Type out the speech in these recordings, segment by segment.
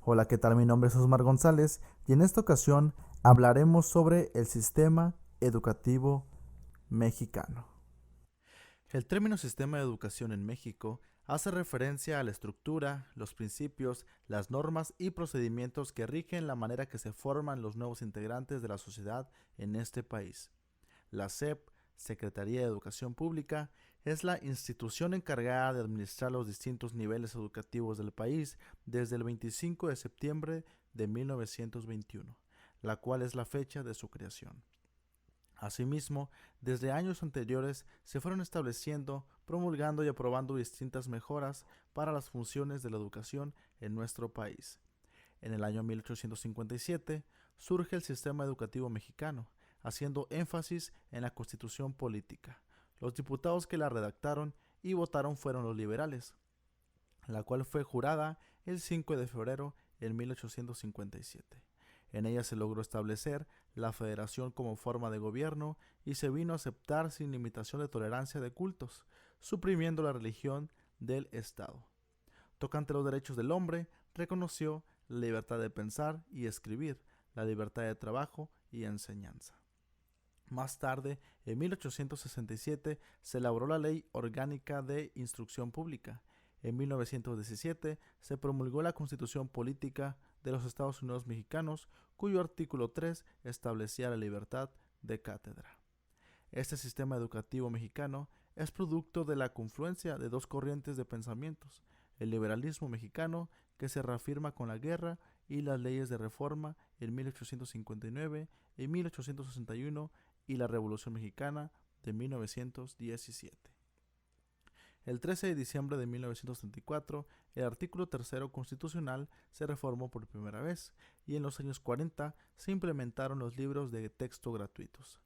Hola, ¿qué tal? Mi nombre es Osmar González y en esta ocasión hablaremos sobre el sistema educativo mexicano. El término sistema de educación en México hace referencia a la estructura, los principios, las normas y procedimientos que rigen la manera que se forman los nuevos integrantes de la sociedad en este país. La SEP, Secretaría de Educación Pública, es la institución encargada de administrar los distintos niveles educativos del país desde el 25 de septiembre de 1921, la cual es la fecha de su creación. Asimismo, desde años anteriores se fueron estableciendo, promulgando y aprobando distintas mejoras para las funciones de la educación en nuestro país. En el año 1857 surge el sistema educativo mexicano, haciendo énfasis en la constitución política. Los diputados que la redactaron y votaron fueron los liberales, la cual fue jurada el 5 de febrero de 1857. En ella se logró establecer la federación como forma de gobierno y se vino a aceptar sin limitación de tolerancia de cultos, suprimiendo la religión del Estado. Tocante a los derechos del hombre, reconoció la libertad de pensar y escribir, la libertad de trabajo y enseñanza. Más tarde, en 1867, se elaboró la Ley Orgánica de Instrucción Pública. En 1917 se promulgó la Constitución Política de los Estados Unidos Mexicanos, cuyo artículo 3 establecía la libertad de cátedra. Este sistema educativo mexicano es producto de la confluencia de dos corrientes de pensamientos: el liberalismo mexicano, que se reafirma con la guerra y las leyes de reforma en 1859 y 1861, y la Revolución Mexicana de 1917. El 13 de diciembre de 1934, el artículo tercero constitucional se reformó por primera vez y en los años 40 se implementaron los libros de texto gratuitos.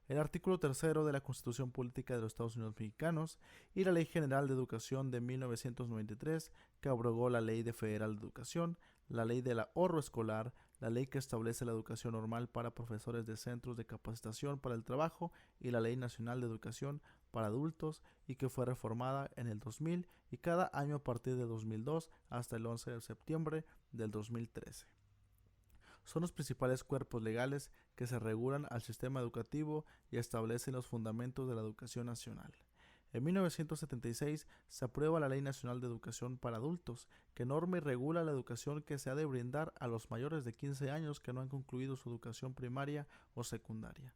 El artículo tercero de la Constitución Política de los Estados Unidos Mexicanos y la Ley General de Educación de 1993, que abrogó la Ley Federal de Educación, la Ley del Ahorro Escolar, la ley que establece la educación normal para profesores de centros de capacitación para el trabajo y la Ley Nacional de Educación para adultos, y que fue reformada en el 2000 y cada año a partir de 2002 hasta el 11 de septiembre del 2013. Son los principales cuerpos legales que se regulan al sistema educativo y establecen los fundamentos de la educación nacional. En 1976 se aprueba la Ley Nacional de Educación para Adultos, que norma y regula la educación que se ha de brindar a los mayores de 15 años que no han concluido su educación primaria o secundaria.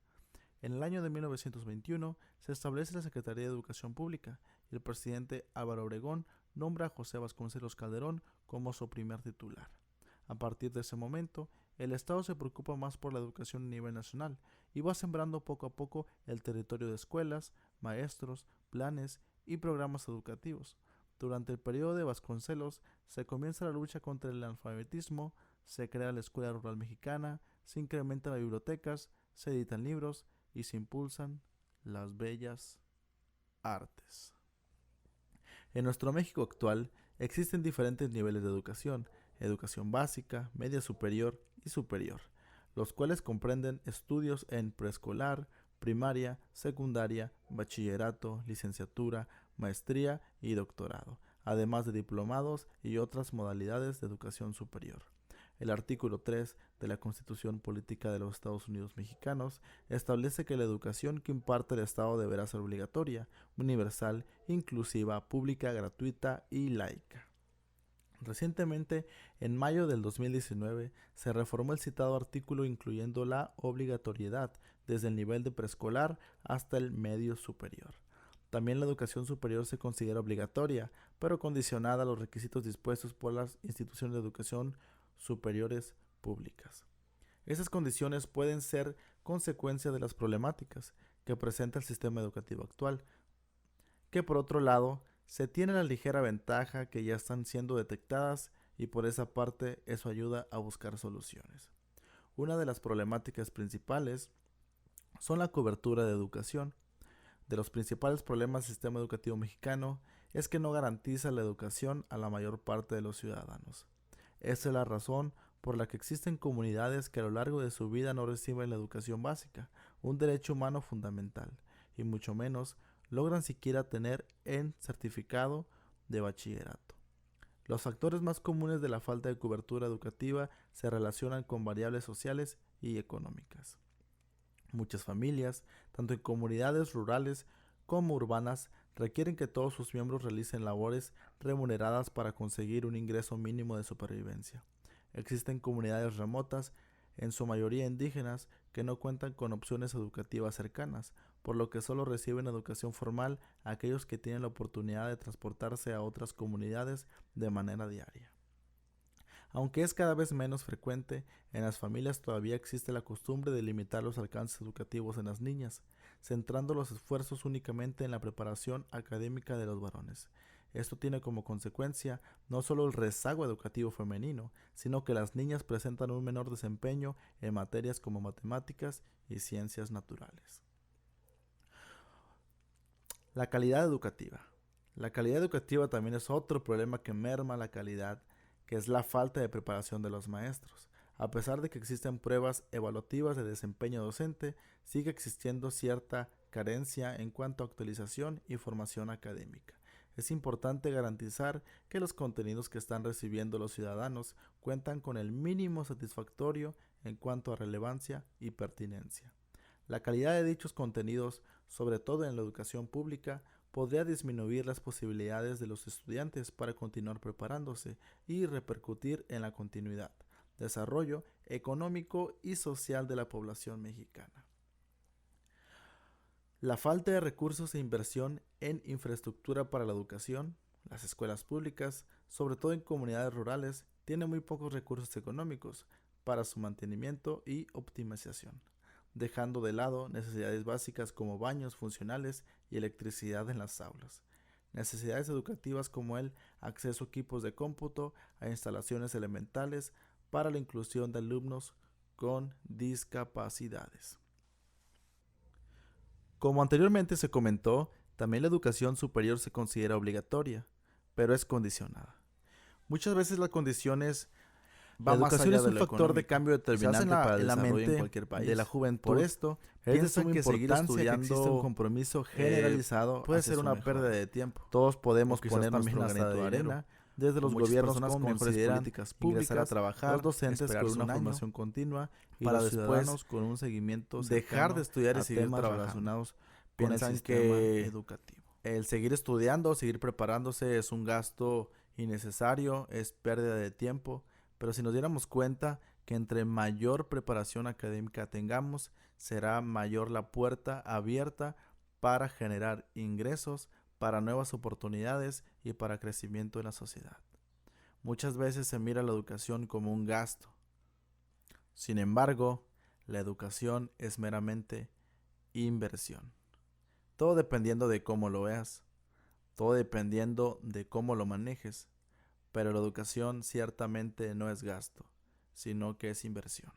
En el año de 1921 se establece la Secretaría de Educación Pública y el presidente Álvaro Obregón nombra a José Vasconcelos Calderón como su primer titular. A partir de ese momento, el Estado se preocupa más por la educación a nivel nacional y va sembrando poco a poco el territorio de escuelas, maestros, planes y programas educativos. Durante el periodo de Vasconcelos se comienza la lucha contra el analfabetismo, se crea la Escuela Rural Mexicana, se incrementan las bibliotecas, se editan libros y se impulsan las bellas artes. En nuestro México actual existen diferentes niveles de educación: educación básica, media superior y superior, los cuales comprenden estudios en preescolar, primaria, secundaria, bachillerato, licenciatura, maestría y doctorado, además de diplomados y otras modalidades de educación superior. El artículo 3 de la Constitución Política de los Estados Unidos Mexicanos establece que la educación que imparte el Estado deberá ser obligatoria, universal, inclusiva, pública, gratuita y laica. Recientemente, en mayo del 2019, se reformó el citado artículo incluyendo la obligatoriedad desde el nivel de preescolar hasta el medio superior. También la educación superior se considera obligatoria, pero condicionada a los requisitos dispuestos por las instituciones de educación superiores públicas. Esas condiciones pueden ser consecuencia de las problemáticas que presenta el sistema educativo actual, que por otro lado se tiene la ligera ventaja que ya están siendo detectadas, y por esa parte eso ayuda a buscar soluciones. Una de las problemáticas principales son la cobertura de educación. De los principales problemas del sistema educativo mexicano es que no garantiza la educación a la mayor parte de los ciudadanos. Esa es la razón por la que existen comunidades que a lo largo de su vida no reciben la educación básica, un derecho humano fundamental, y mucho menos logran siquiera tener el certificado de bachillerato. Los factores más comunes de la falta de cobertura educativa se relacionan con variables sociales y económicas. Muchas familias, tanto en comunidades rurales como urbanas, requieren que todos sus miembros realicen labores remuneradas para conseguir un ingreso mínimo de supervivencia. Existen comunidades remotas, en su mayoría indígenas, que no cuentan con opciones educativas cercanas, por lo que solo reciben educación formal aquellos que tienen la oportunidad de transportarse a otras comunidades de manera diaria. Aunque es cada vez menos frecuente, en las familias todavía existe la costumbre de limitar los alcances educativos en las niñas, centrando los esfuerzos únicamente en la preparación académica de los varones. Esto tiene como consecuencia no solo el rezago educativo femenino, sino que las niñas presentan un menor desempeño en materias como matemáticas y ciencias naturales. La calidad educativa. La calidad educativa también es otro problema que merma la calidad, que es la falta de preparación de los maestros. A pesar de que existen pruebas evaluativas de desempeño docente, sigue existiendo cierta carencia en cuanto a actualización y formación académica. Es importante garantizar que los contenidos que están recibiendo los ciudadanos cuentan con el mínimo satisfactorio en cuanto a relevancia y pertinencia. La calidad de dichos contenidos, sobre todo en la educación pública, podría disminuir las posibilidades de los estudiantes para continuar preparándose y repercutir en la continuidad, desarrollo económico y social de la población mexicana. La falta de recursos e inversión en infraestructura para la educación, las escuelas públicas, sobre todo en comunidades rurales, tiene muy pocos recursos económicos para su mantenimiento y optimización, dejando de lado necesidades básicas como baños funcionales y electricidad en las aulas. Necesidades educativas como el acceso a equipos de cómputo, a instalaciones elementales para la inclusión de alumnos con discapacidades. Como anteriormente se comentó, también la educación superior se considera obligatoria, pero es condicionada. Muchas veces las condiciones la educación es un factor de cambio determinante para el desarrollo en cualquier país. De la juventud. Por esto, piensan que seguir estudiando existe un compromiso generalizado puede ser una pérdida de tiempo. Todos podemos poner nuestro granito de arena, desde los gobiernos con mejores políticas públicas, ingresar a trabajar, los docentes con una formación continua y para los ciudadanos con un seguimiento dejar de estudiar y seguir trabajando. Piensan que educativo. El seguir estudiando, seguir preparándose es un gasto innecesario, es pérdida de tiempo. Pero si nos diéramos cuenta que entre mayor preparación académica tengamos, será mayor la puerta abierta para generar ingresos, para nuevas oportunidades y para crecimiento en la sociedad. Muchas veces se mira la educación como un gasto. Sin embargo, la educación es meramente inversión. Todo dependiendo de cómo lo veas, todo dependiendo de cómo lo manejes. Pero la educación ciertamente no es gasto, sino que es inversión.